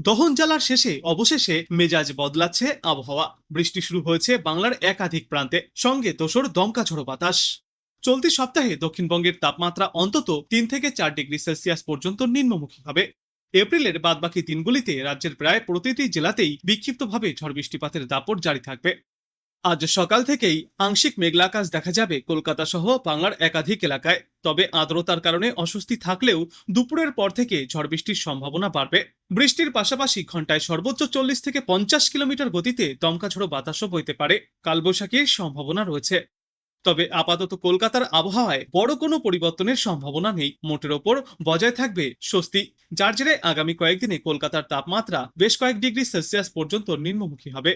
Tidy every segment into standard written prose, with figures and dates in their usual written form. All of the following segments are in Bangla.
দহন জ্বালার শেষে অবশেষে মেজাজ বদলাচ্ছে আবহাওয়া। বৃষ্টি শুরু হয়েছে বাংলার একাধিক প্রান্তে, সঙ্গে তোষর দমকা ঝোড়ো বাতাস। চলতি সপ্তাহে দক্ষিণবঙ্গের তাপমাত্রা অন্তত 3 থেকে 4 ডিগ্রি সেলসিয়াস পর্যন্ত নিম্নমুখী হবে। এপ্রিলের বাদবাকি দিনগুলিতে রাজ্যের প্রায় প্রতিটি জেলাতেই বিক্ষিপ্তভাবে ঝড় বৃষ্টিপাতের দাপট জারি থাকবে। আজ সকাল থেকেই আংশিক মেঘলা আকাশ দেখা যাবে কলকাতা সহ বাংলার একাধিক এলাকায়। তবে আর্দ্রতার কারণে অস্বস্তি থাকলেও দুপুরের পর থেকে ঝড় বৃষ্টির সম্ভাবনা বাড়বে। বৃষ্টির পাশাপাশি ঘন্টায় সর্বোচ্চ 40 থেকে 50 কিলোমিটার গতিতে দমকা ঝোড়ো বাতাসও বইতে পারে। কালবৈশাখীর সম্ভাবনা রয়েছে। তবে আপাতত কলকাতার আবহাওয়ায় বড় কোনো পরিবর্তনের সম্ভাবনা নেই। মোটের ওপর বজায় থাকবে স্বস্তি, যার জেরে আগামী কয়েকদিনে কলকাতার তাপমাত্রা বেশ কয়েক ডিগ্রি সেলসিয়াস পর্যন্ত নিম্নমুখী হবে।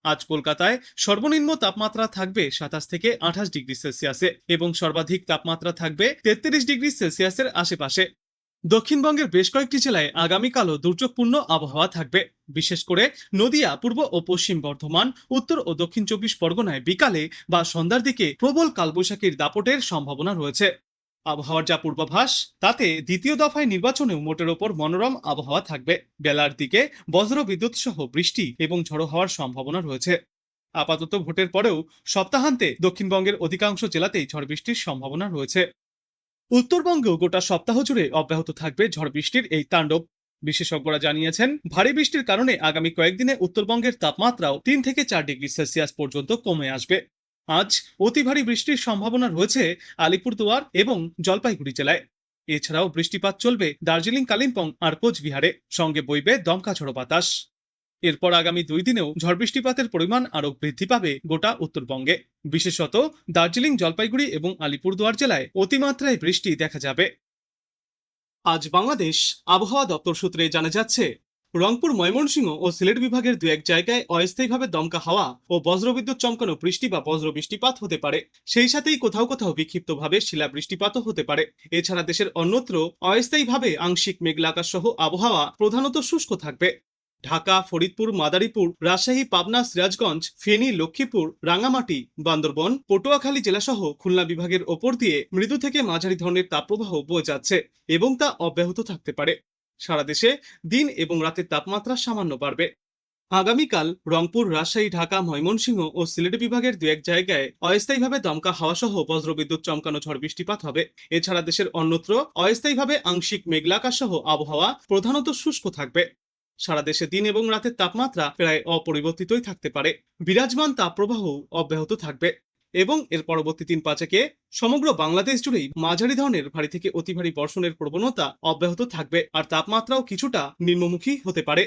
আজ কলকাতায় সর্বনিম্ন তাপমাত্রা থাকবে 27 থেকে 28 ডিগ্রি সেলসিয়াসে এবং সর্বাধিক তাপমাত্রা থাকবে 33 ডিগ্রি সেলসিয়াসের আশেপাশে। দক্ষিণবঙ্গের বেশ কয়েকটি জেলায় আগামীকালও দুর্যোগপূর্ণ আবহাওয়া থাকবে। বিশেষ করে নদিয়া, পূর্ব ও পশ্চিম বর্ধমান, উত্তর ও দক্ষিণ 24 পরগনায় বিকালে বা সন্ধ্যার দিকে প্রবল কালবৈশাখীর দাপটের সম্ভাবনা রয়েছে। আবহাওয়ার যা পূর্বাভাস, তাতে দ্বিতীয় দফায় নির্বাচনেও মোটের ওপর মনোরম আবহাওয়া থাকবে। বেলার দিকে বজ্র বিদ্যুৎ সহ বৃষ্টি এবং ঝড়ো হওয়ার সম্ভাবনা রয়েছে। আপাতত ভোটের পরেও সপ্তাহান্তে দক্ষিণবঙ্গের অধিকাংশ জেলাতেই ঝড় বৃষ্টির সম্ভাবনা রয়েছে। উত্তরবঙ্গেও গোটা সপ্তাহ জুড়ে অব্যাহত থাকবে ঝড় বৃষ্টির এই তাণ্ডব। বিশেষজ্ঞরা জানিয়েছেন, ভারী বৃষ্টির কারণে আগামী কয়েকদিনে উত্তরবঙ্গের তাপমাত্রাও 3 থেকে 4 ডিগ্রি সেলসিয়াস পর্যন্ত কমে আসবে। আজ অতি ভারী বৃষ্টির সম্ভাবনা রয়েছে আলিপুরদুয়ার এবং জলপাইগুড়ি জেলায়। এছাড়াও বৃষ্টিপাত চলবে দার্জিলিং, কালিম্পং আর কোচবিহারে, সঙ্গে বইবে দমকা ঝোড়ো বাতাস। এরপর আগামী 2 দিনেও ঝড় বৃষ্টিপাতের পরিমাণ আরও বৃদ্ধি পাবে গোটা উত্তরবঙ্গে। বিশেষত দার্জিলিং, জলপাইগুড়ি এবং আলিপুরদুয়ার জেলায় অতিমাত্রায় বৃষ্টি দেখা যাবে। আজ বাংলাদেশ আবহাওয়া দপ্তর সূত্রে জানা যাচ্ছে, রংপুর, ময়মনসিংহ ও সিলেট বিভাগের 2-1 জায়গায় অস্থায়ীভাবে দমকা হাওয়া ও বজ্রবিদ্যুৎ চমকানো বৃষ্টি বা বজ্র বৃষ্টিপাত হতে পারে। সেই সাথেই কোথাও কোথাও বিক্ষিপ্তভাবে শিলা বৃষ্টিপাতও হতে পারে। এছাড়া দেশের অন্যত্র অস্থায়ীভাবে আংশিক মেঘলা আকাশ সহ আবহাওয়া প্রধানত শুষ্ক থাকবে। ঢাকা, ফরিদপুর, মাদারীপুর, রাজশাহী, পাবনা, সিরাজগঞ্জ, ফেনী, লক্ষ্মীপুর, রাঙ্গামাটি, বান্দরবন, পটুয়াখালী জেলাসহ খুলনা বিভাগের ওপর দিয়ে মৃদু থেকে মাঝারি ধরনের তাপপ্রবাহ বয়ে যাচ্ছে এবং তা অব্যাহত থাকতে পারে। সারা দেশে দিন এবং রাতের তাপমাত্রা সামান্য বাড়বে। আগামীকাল রংপুর, রাজশাহী, ঢাকা, ময়মনসিংহ ও সিলেট বিভাগের 2-1 জায়গায় অস্থায়ীভাবে দমকা হাওয়া সহ বজ্রবিদ্যুৎ চমকানো ঝড় বৃষ্টিপাত হবে। এছাড়া দেশের অন্যত্র অস্থায়ীভাবে আংশিক মেঘলা আকাশ সহ আবহাওয়া প্রধানত শুষ্ক থাকবে। সারা দেশে দিন এবং রাতের তাপমাত্রা প্রায় অপরিবর্তিতই থাকতে পারে। বিরাজমান তাপপ্রবাহ অব্যাহত থাকবে এবং এর পরবর্তী 3-5 সমগ্র বাংলাদেশ জুড়েই মাঝারি ধরনের ভারী থেকে অতি ভারী বর্ষণের প্রবণতা অব্যাহত থাকবে আর তাপমাত্রাও কিছুটা নিম্নমুখী হতে পারে।